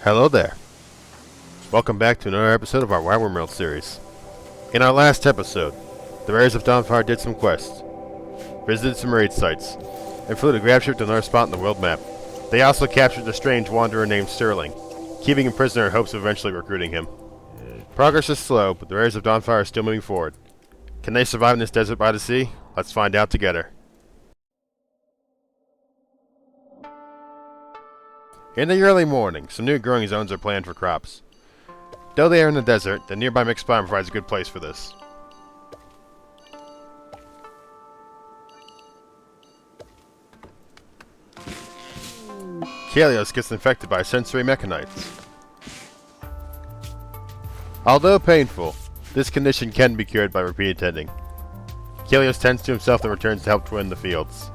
Hello there. Welcome back to another episode of our Rimworld series. In our last episode, the Raiders of Dawnfire did some quests, visited some raid sites, and flew the grab ship to another spot on the world map. They also captured a strange wanderer named Sterling, keeping him prisoner in hopes of eventually recruiting him. Progress is slow, but the Raiders of Dawnfire are still moving forward. Can they survive in this desert by the sea? Let's find out together. In the early morning, some new growing zones are planned for crops. Though they are in the desert, the nearby mixed biome provides a good place for this. Kalios gets infected by sensory mechanites. Although painful, this condition can be cured by repeated tending. Kalios tends to himself and returns to help twin the fields.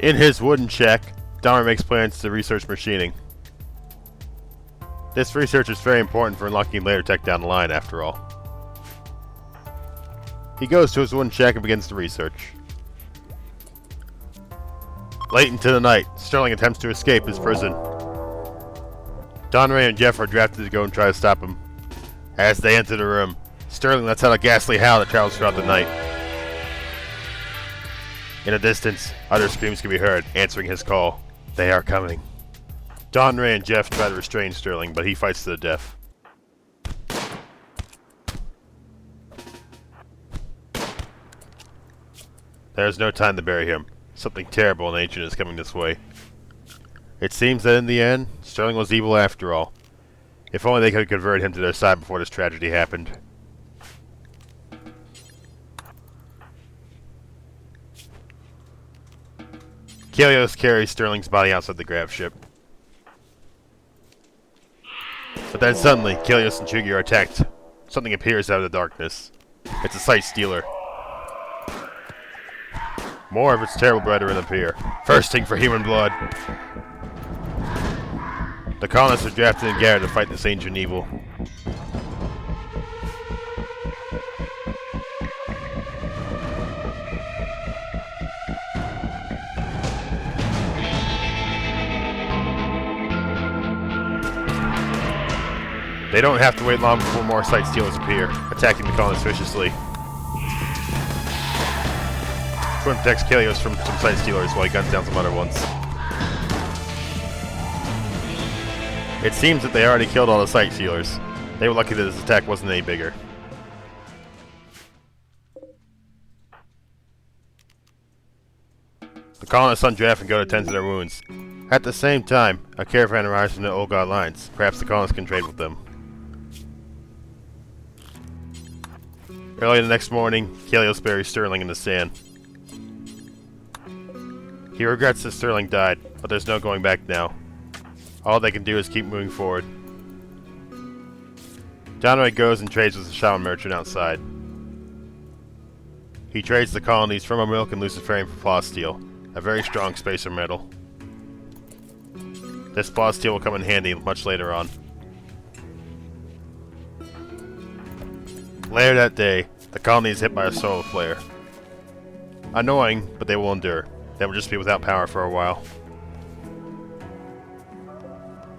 In his wooden shack, Donray makes plans to research machining. This research is very important for unlocking later tech down the line, after all. He goes to his wooden shack and begins to research. Late into the night, Sterling attempts to escape his prison. Donray and Jeff are drafted to go and try to stop him. As they enter the room, Sterling lets out a ghastly howl that travels throughout the night. In the distance, other screams can be heard, answering his call. They are coming. Donray and Jeff try to restrain Sterling, but he fights to the death. There is no time to bury him. Something terrible and ancient is coming this way. It seems that in the end, Sterling was evil after all. If only they could convert him to their side before this tragedy happened. Kalios carries Sterling's body outside the grab ship. But then suddenly, Kalios and Chugi are attacked. Something appears out of the darkness. It's a sight stealer. More of its terrible brethren appear, thirsting for human blood. The colonists are drafted and gathered to fight this ancient evil. They don't have to wait long before more sight stealers appear, attacking the colonists viciously. Twin protects Kalios from some sight stealers while he guns down some other ones. It seems that they already killed all the sight stealers. They were lucky that this attack wasn't any bigger. The colonists undraft and go to tend to their wounds. At the same time, a caravan arrives from the Old God lines. Perhaps the colonists can trade with them. Early the next morning, Kalios buries Sterling in the sand. He regrets that Sterling died, but there's no going back now. All they can do is keep moving forward. Donray goes and trades with the shaman merchant outside. He trades the colonies for milk and luciferium for plot steel, a very strong spacer metal. This plot steel will come in handy much later on. Later that day, the colony is hit by a solar flare. Annoying, but they will endure. They will just be without power for a while.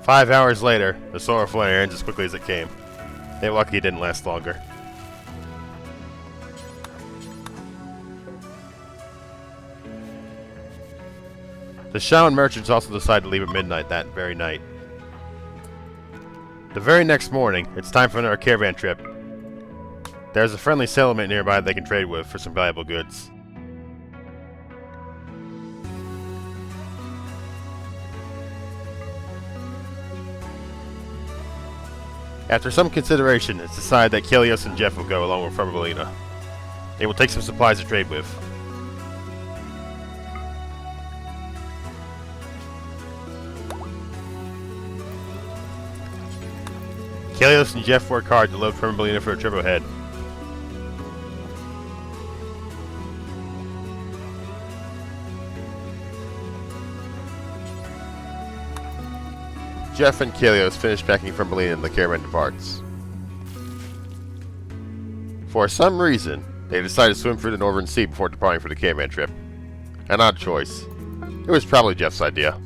5 hours later, the solar flare ends as quickly as it came. They were lucky it didn't last longer. The shaman merchants also decide to leave at midnight that very night. The very next morning, it's time for another caravan trip. There's a friendly settlement nearby they can trade with for some valuable goods. After some consideration, it's decided that Kalios and Jeff will go along with Rimworld. They will take some supplies to trade with. Kalios and Jeff work hard to load Rimworld for a trip ahead. Jeff and Kalios finish packing from Rimworld and the caravan departs. For some reason, they decide to swim through the Northern Sea before departing for the caravan trip. An odd choice. It was probably Jeff's idea.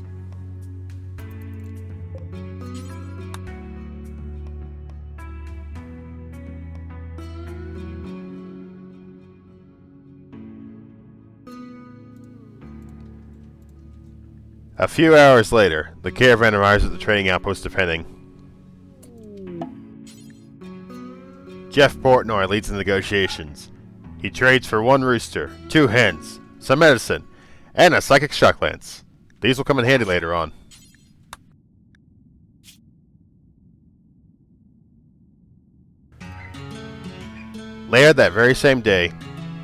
A few hours later, the caravan arrives at the trading outpost of Henning. Jeff Portnoy leads the negotiations. He trades for 1 rooster, 2 hens, some medicine, and a psychic shock lance. These will come in handy later on. Later that very same day,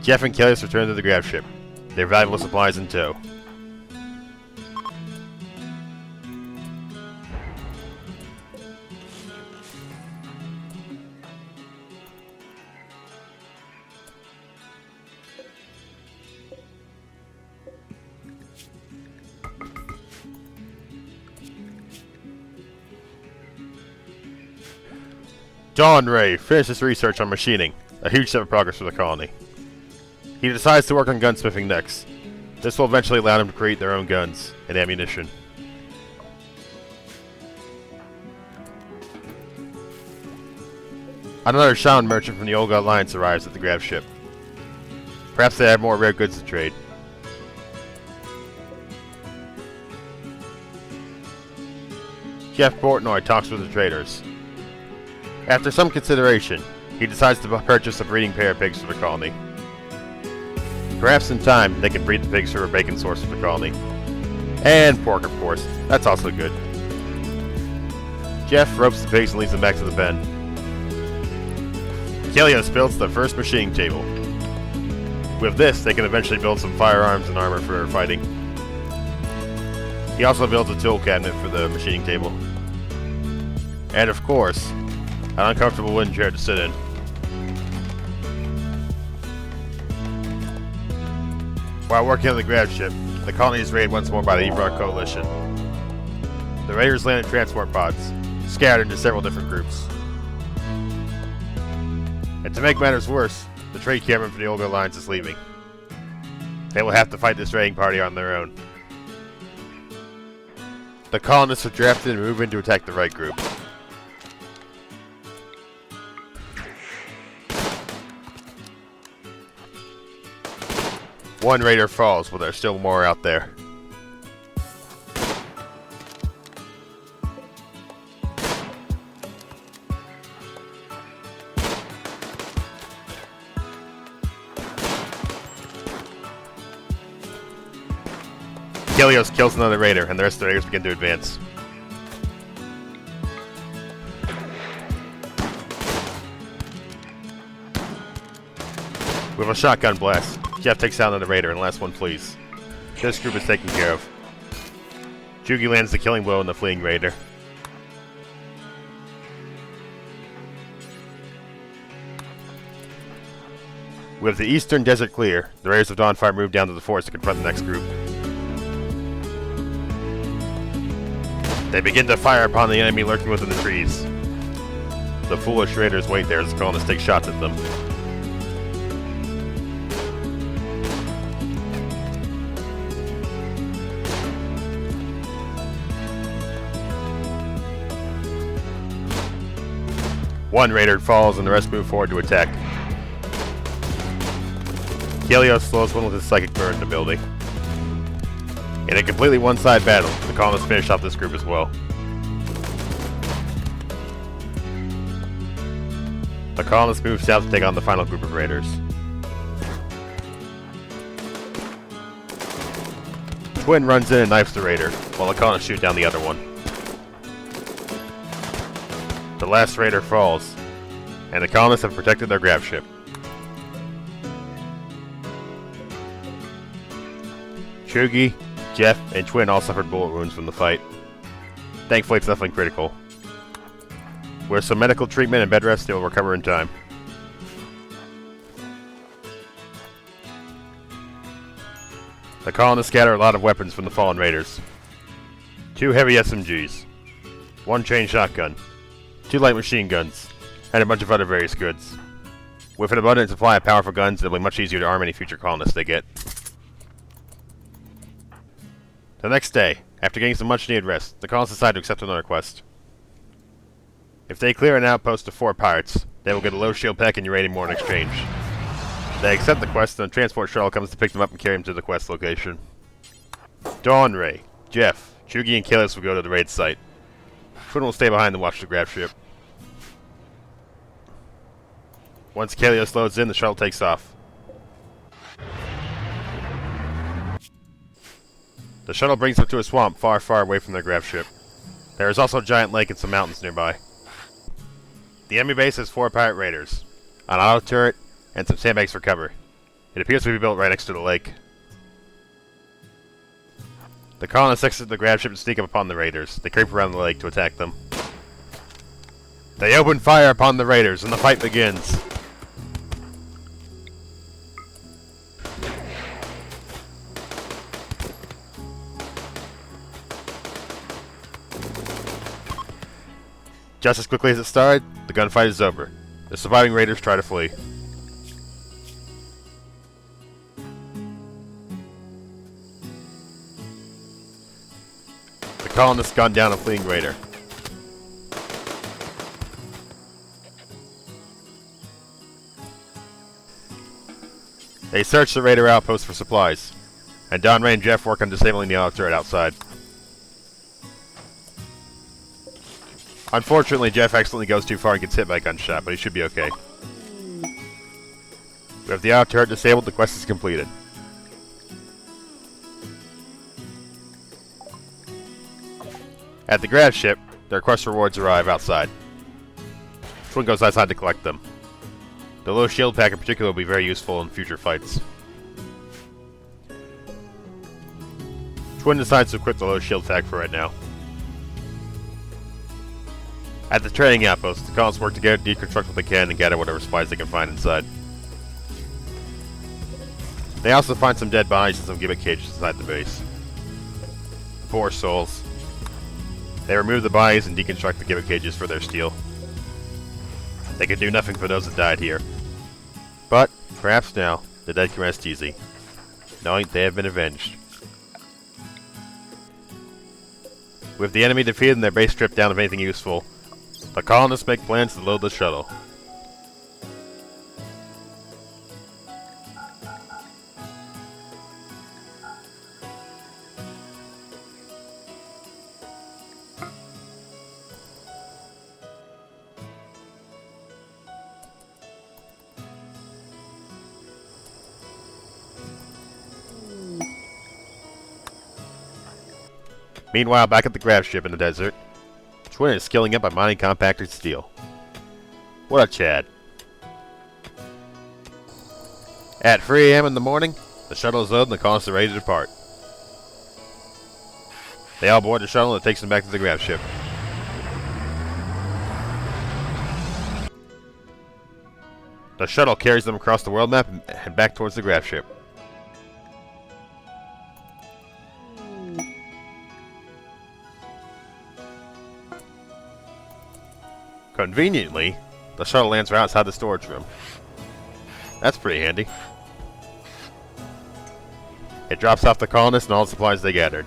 Jeff and Kelly return to the grab ship, their valuable supplies in tow. Donray finishes research on machining, a huge step of progress for the colony. He decides to work on gunsmithing next. This will eventually allow them to create their own guns and ammunition. Another Shaman merchant from the Olga Alliance arrives at the grab ship. Perhaps they have more rare goods to trade. Jeff Portnoy talks with the traders. After some consideration, he decides to purchase a breeding pair of pigs for the colony. Perhaps in time, they can breed the pigs for a bacon source for the colony. And pork, of course. That's also good. Jeff ropes the pigs and leads them back to the pen. Kelios builds the first machining table. With this, they can eventually build some firearms and armor for fighting. He also builds a tool cabinet for the machining table. And of course, an uncomfortable wooden chair to sit in. While working on the grab ship, the colony is raided once more by the Rimworld coalition. The raiders land in transport pods, scattered into several different groups. And to make matters worse, the trade caravan for the Olga Alliance is leaving. They will have to fight this raiding party on their own. The colonists are drafted and move in to attack the right group. One raider falls, but there's still more out there. Kelios kills another raider, and the rest of the raiders begin to advance. With a shotgun blast, Jeff takes down another raider, and the last one flees. This group is taken care of. Jugi lands the killing blow on the fleeing raider. With the eastern desert clear, the Raiders of Dawnfire move down to the forest to confront the next group. They begin to fire upon the enemy lurking within the trees. The foolish raiders wait there as the colonists take shots at them. One raider falls and the rest move forward to attack. Kelios slows one with his psychic burn in the building. In a completely one-side battle, the colonists finish off this group as well. The colonists move south to take on the final group of raiders. Twin runs in and knifes the raider, while the colonists shoot down the other one. The last raider falls, and the colonists have protected their grab ship. Chugi, Jeff, and Twin all suffered bullet wounds from the fight. Thankfully, it's nothing critical. With some medical treatment and bed rest, they will recover in time. The colonists scatter a lot of weapons from the fallen raiders. 2 heavy SMGs, 1 chain shotgun, 2 light machine guns, and a bunch of other various goods. With an abundant supply of powerful guns, it'll be much easier to arm any future colonists they get. The next day, after getting some much-needed rest, the colonists decide to accept another quest. If they clear an outpost of 4 pirates, they will get a low shield pack and uranium ore in exchange. They accept the quest, and a transport shuttle comes to pick them up and carry them to the quest location. Donray, Jeff, Chugi, and Kalios will go to the raid site. Twin will stay behind and watch the grab ship. Once Kalios loads in, the shuttle takes off. The shuttle brings them to a swamp far, far away from their grab ship. There is also a giant lake and some mountains nearby. The enemy base has 4 pirate raiders, an auto turret, and some sandbags for cover. It appears to be built right next to the lake. The colonists exit the grab ship and sneak up upon the raiders. They creep around the lake to attack them. They open fire upon the raiders, and the fight begins. Just as quickly as it started, the gunfight is over. The surviving raiders try to flee. The colonists gun down a fleeing raider. They search the raider outpost for supplies, and Donray and Jeff work on disabling the auto turret outside. Unfortunately, Jeff accidentally goes too far and gets hit by a gunshot, but he should be okay. We have the auto turret disabled, the quest is completed. At the grab ship, their quest rewards arrive outside. Twin goes outside to collect them. The low shield pack in particular will be very useful in future fights. Twin decides to equip the low shield pack for right now. At the trading outpost, the colonists work together to deconstruct what they can and gather whatever supplies they can find inside. They also find some dead bodies and some gimmick cages inside the base. Poor souls. They remove the bodies and deconstruct the gimmick cages for their steel. They could do nothing for those that died here. But, perhaps now, the dead can rest easy, knowing they have been avenged. With the enemy defeated and their base stripped down of anything useful, the colonists make plans to load the shuttle. Meanwhile, back at the grab ship in the desert, Twin is skilling up by mining compacted steel. What a Chad. At 3 AM in the morning, the shuttle is loaded and the colonists are ready to depart. They all board the shuttle and it takes them back to the grab ship. The shuttle carries them across the world map and back towards the grab ship. Conveniently, the shuttle lands right outside the storage room. That's pretty handy. It drops off the colonists and all the supplies they gathered.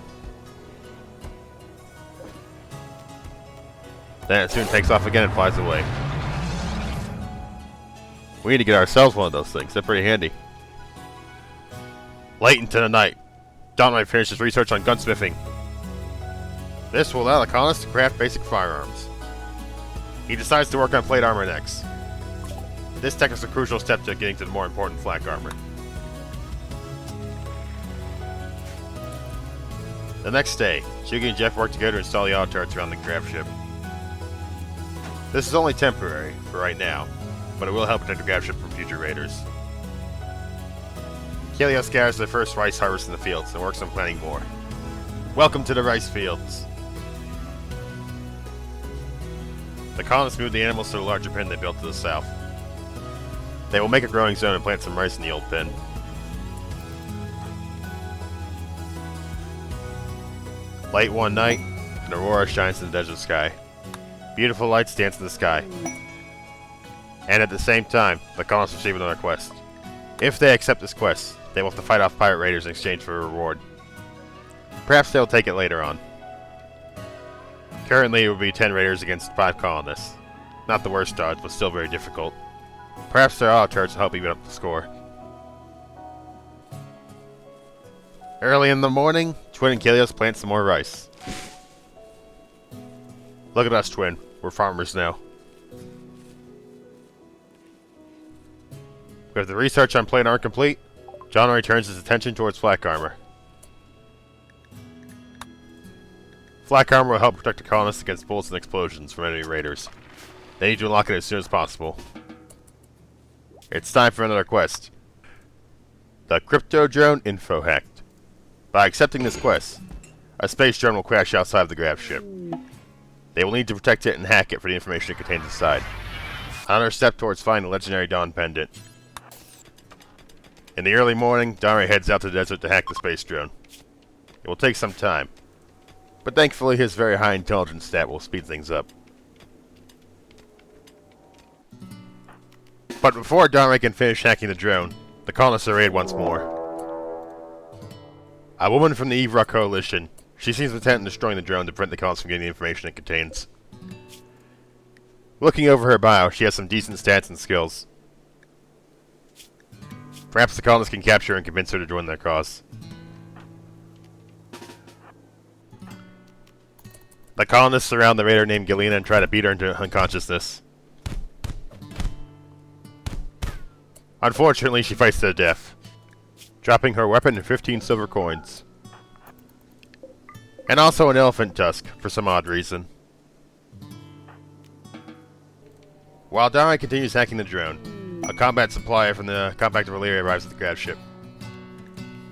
Then it soon takes off again and flies away. We need to get ourselves one of those things. They're pretty handy. Late into the night, Donray finishes research on gunsmithing. This will allow the colonists to craft basic firearms. He decides to work on plate armor next. This tech is a crucial step to getting to the more important flak armor. The next day, Shugi and Jeff work together to install the auto turrets around the grab ship. This is only temporary, for right now, but it will help protect the grab ship from future raiders. Kalios gathers their first rice harvest in the fields and works on planting more. Welcome to the rice fields! The colonists move the animals to the larger pen they built to the south. They will make a growing zone and plant some rice in the old pen. Late one night, an aurora shines in the desert sky. Beautiful lights dance in the sky. And at the same time, the colonists receive another quest. If they accept this quest, they will have to fight off pirate raiders in exchange for a reward. Perhaps they'll take it later on. Currently, it will be 10 raiders against 5 colonists. Not the worst odds, but still very difficult. Perhaps their auto turrets will help even up the score. Early in the morning, Twin and Kalios plant some more rice. Look at us, Twin. We're farmers now. With the research on plate armor complete, Donray turns his attention towards flak armor. Flak armor will help protect the colonists against bullets and explosions from enemy raiders. They need to unlock it as soon as possible. It's time for another quest. The Crypto Drone Info Hacked. By accepting this quest, a space drone will crash outside of the grav ship. They will need to protect it and hack it for the information it contains inside. Another step towards finding the legendary Dawn Pendant. In the early morning, Donray heads out to the desert to hack the space drone. It will take some time, but thankfully his very high intelligence stat will speed things up. But before Donray can finish hacking the drone, the colonists are raided once more. A woman from the Eve Coalition. She seems intent on destroying the drone to prevent the colonists from getting the information it contains. Looking over her bio, she has some decent stats and skills. Perhaps the colonists can capture her and convince her to join their cause. The colonists surround the raider named Galena and try to beat her into unconsciousness. Unfortunately, she fights to the death, dropping her weapon and 15 silver coins. And also an elephant tusk, for some odd reason. While Donray continues hacking the drone, a combat supplier from the compact Valeria arrives at the grav ship.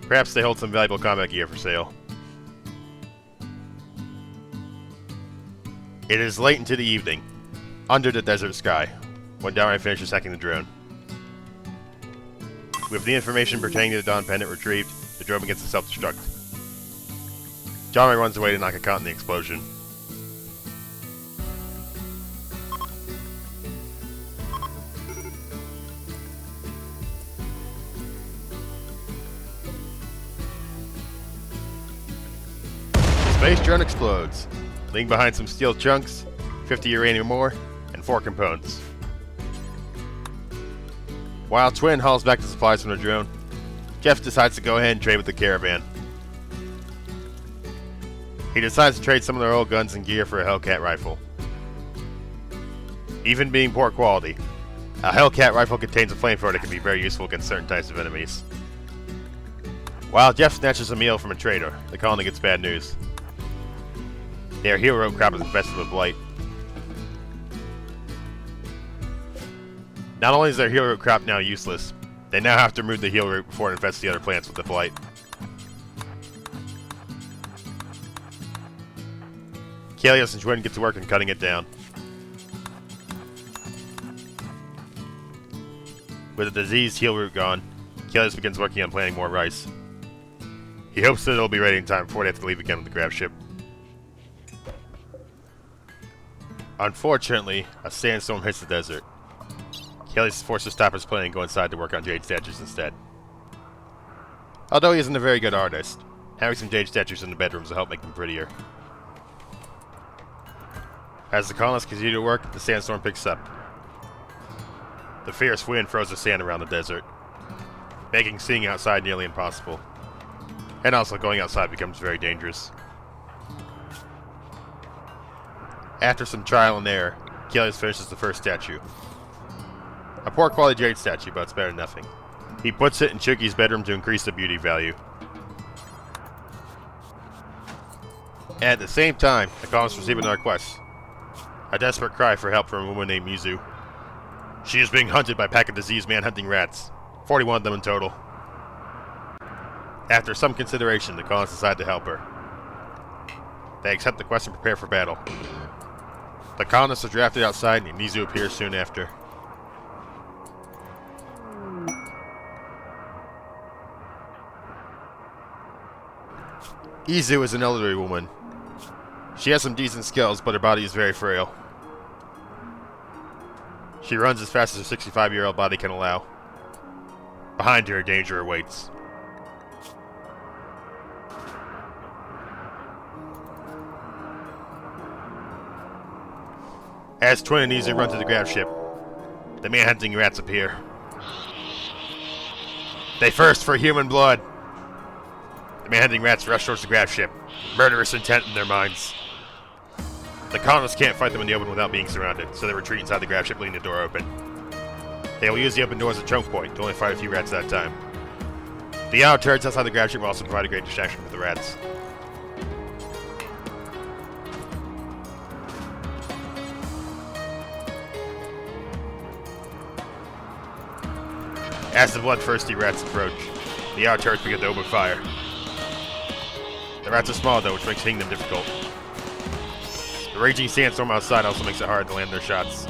Perhaps they hold some valuable combat gear for sale. It is late into the evening, under the desert sky, when Donray finishes hacking the drone. With the information pertaining to the Dawn Pendant retrieved, the drone begins to self-destruct. Donray runs away to knock a caught in the explosion. The space drone explodes, leaving behind some steel chunks, 50 uranium ore, and 4 components. While Twin hauls back the supplies from the drone, Jeff decides to go ahead and trade with the caravan. He decides to trade some of their old guns and gear for a Hellcat rifle. Even being poor quality, a Hellcat rifle contains a flamethrower that can be very useful against certain types of enemies. While Jeff snatches a meal from a trader, the colony gets bad news. Their hero crop is infested with blight. Not only is their heal root crop now useless, they now have to remove the heal root before it infests the other plants with the blight. Kalios and Twin get to work on cutting it down. With the diseased heal root gone, Kalios begins working on planting more rice. He hopes that it'll be ready in time before they have to leave again with the grav ship. Unfortunately, a sandstorm hits the desert. Kalios is forced to stop his planning and go inside to work on jade statues instead. Although he isn't a very good artist, having some jade statues in the bedrooms will help make them prettier. As the colonists continue to work, the sandstorm picks up. The fierce wind throws the sand around the desert, making seeing outside nearly impossible. And also going outside becomes very dangerous. After some trial and error, Kalios finishes the first statue. A poor quality jade statue, but it's better than nothing. He puts it in Chuki's bedroom to increase the beauty value. At the same time, the colonists receive another quest. A desperate cry for help from a woman named Mizu. She is being hunted by a pack of diseased man-hunting rats. 41 of them in total. After some consideration, the colonists decide to help her. They accept the quest and prepare for battle. The colonists are drafted outside and Mizu appears soon after. Izu is an elderly woman. She has some decent skills, but her body is very frail. She runs as fast as her 65-year-old body can allow. Behind her, danger awaits. As Twin and Izu run to the grav ship, the man-hunting rats appear. They thirst for human blood. The Man-hunting rats rush towards the grab ship, murderous intent in their minds. The colonists can't fight them in the open without being surrounded, so they retreat inside the grab ship, leaving the door open. They will use the open door as a choke point to only fight a few rats at a time. The outer turrets outside the grab ship will also provide a great distraction for the rats. As the bloodthirsty rats approach, the outer turrets begin to open fire. The rats are small though, which makes hitting them difficult. The raging sandstorm outside also makes it hard to land their shots.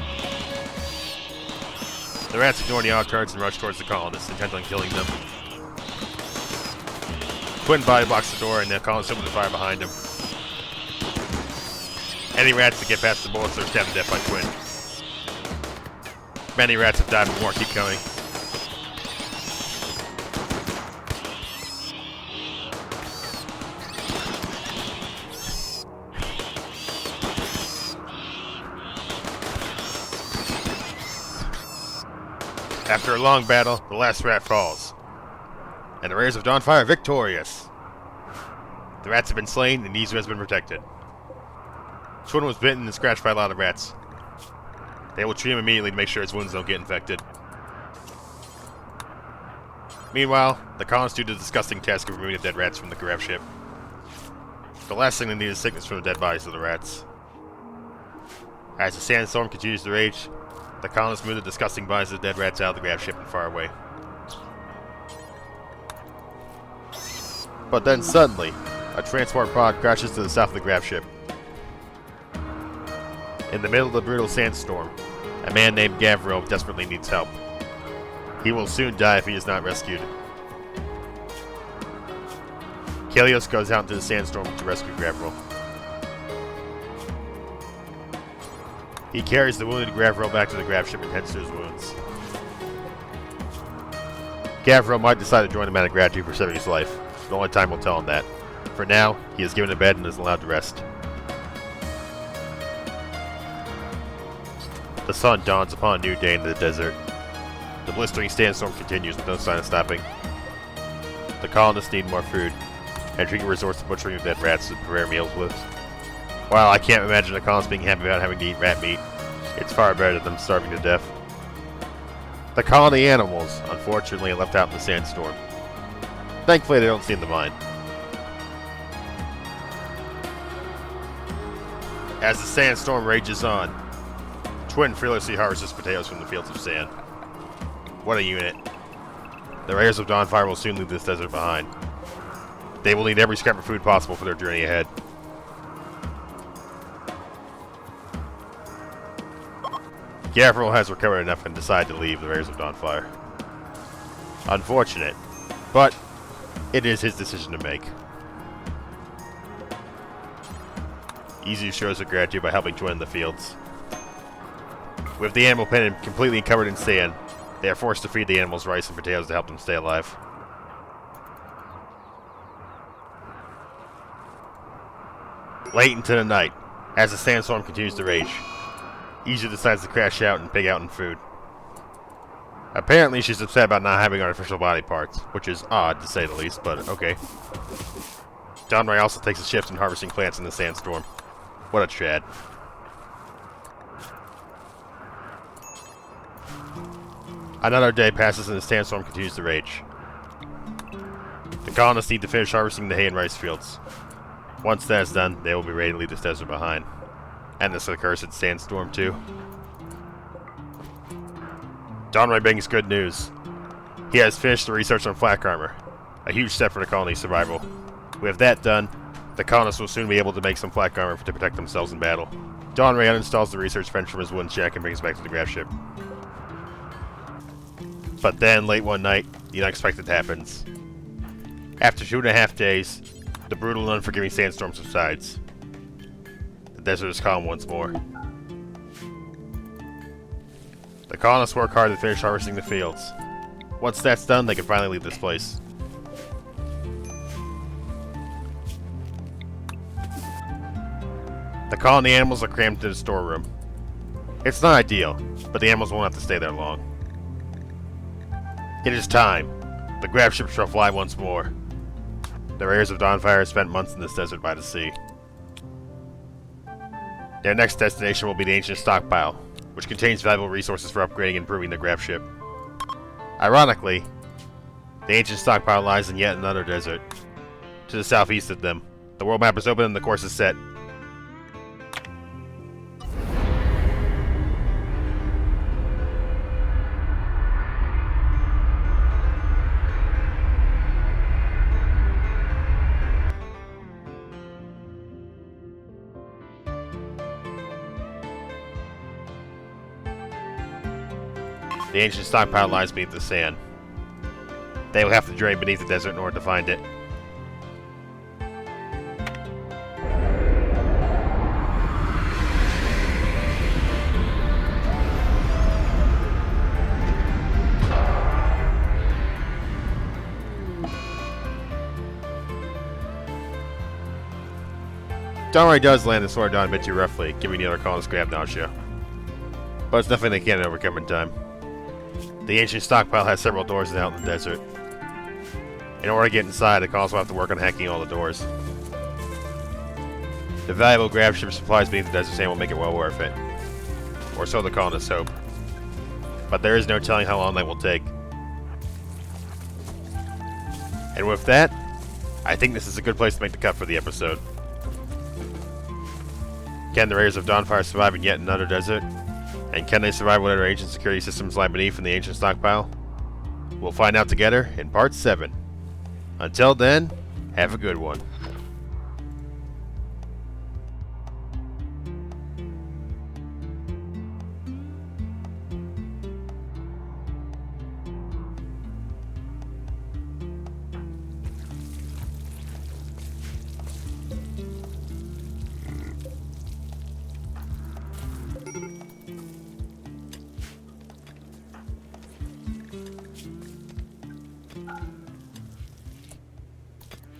The rats ignore the outer turrets and rush towards the colonists, intent on killing them. Twin body blocks the door and the colonists open the fire behind him. Any rats that get past the bullets are stabbed to death by Twin. Many rats have died, but more keep coming. After a long battle, the last rat falls, and the Raiders of Dawnfire are victorious. The rats have been slain, and Izu has been protected. Twin was bitten and scratched by a lot of rats. They will treat him immediately to make sure his wounds don't get infected. Meanwhile, the colonists do the disgusting task of removing the dead rats from the grab ship. The last thing they need is sickness from the dead bodies of the rats. As the sandstorm continues to rage, the colonists move the disgusting bodies of the dead rats out of the grab ship and far away. But then suddenly, a transport pod crashes to the south of the grab ship. In the middle of the brutal sandstorm, a man named Gavril desperately needs help. He will soon die if he is not rescued. Kalios goes out into the sandstorm to rescue Gavril. He carries the wounded Gavril back to the grab ship and tends to his wounds. Gavril might decide to join him out of gratitude for saving his life. The only time will tell him that. For now, he is given a bed and is allowed to rest. The sun dawns upon a new day in the desert. The blistering sandstorm continues with no sign of stopping. The colonists need more food, and drinking resorts to butchering of dead rats to prepare meals with. While I can't imagine the colonists being happy about having to eat rat meat, it's far better than them starving to death. The colony animals, unfortunately, are left out in the sandstorm. Thankfully, they don't seem to mind. As the sandstorm rages on, Twin fearlessly harvests potatoes from the fields of sand. What a unit. The Raiders of Dawnfire will soon leave this desert behind. They will need every scrap of food possible for their journey ahead. Gavril has recovered enough and decided to leave the Raiders of Dawnfire. Unfortunate, but it is his decision to make. Izu shows her gratitude by helping Twin in the fields. With the animal pen completely covered in sand, they are forced to feed the animals rice and potatoes to help them stay alive. Late into the night, as the sandstorm continues to rage, Izu decides to crash out and pig out in food. Apparently she's upset about not having artificial body parts, which is odd to say the least, but okay. Donray also takes a shift in harvesting plants in the sandstorm. What a Chad. Another day passes and the sandstorm continues to rage. The colonists need to finish harvesting the hay and rice fields. Once that is done, they will be ready to leave this desert behind. And this accursed sandstorm too. Donray brings good news. He has finished the research on flak armor, a huge step for the colony's survival. With that done, the colonists will soon be able to make some flak armor to protect themselves in battle. Donray uninstalls the research bench from his wooden shack and brings it back to the grab ship. But then, late one night, the unexpected happens. After 2.5 days, the brutal and unforgiving sandstorm subsides. The desert is calm once more. The colonists work hard to finish harvesting the fields. Once that's done, they can finally leave this place. The colony animals are crammed into the storeroom. It's not ideal, but the animals won't have to stay there long. It is time. The grab ship shall fly once more. The Raiders of Dawnfire have spent months in this desert by the sea. Their next destination will be the Ancient Stockpile, which contains valuable resources for upgrading and improving the grab ship. Ironically, the Ancient Stockpile lies in yet another desert, to the southeast of them. The world map is open and the course is set. The Ancient Stockpile lies beneath the sand. They will have to drain beneath the desert in order to find it. Donray does land the sword down a bit too roughly, giving the other colonists grab nausea. But it's nothing they can't overcome in time. The Ancient Stockpile has several doors out in the desert. In order to get inside, the colonists will have to work on hacking all the doors. The valuable grab ship supplies beneath the desert sand will make it well worth it. Or so the colonists hope. But there is no telling how long that will take. And with that, I think this is a good place to make the cut for the episode. Can the Raiders of Dawnfire survive in yet another desert? And can they survive whatever ancient security systems lie beneath in the Ancient Stockpile? We'll find out together in Part 7. Until then, have a good one.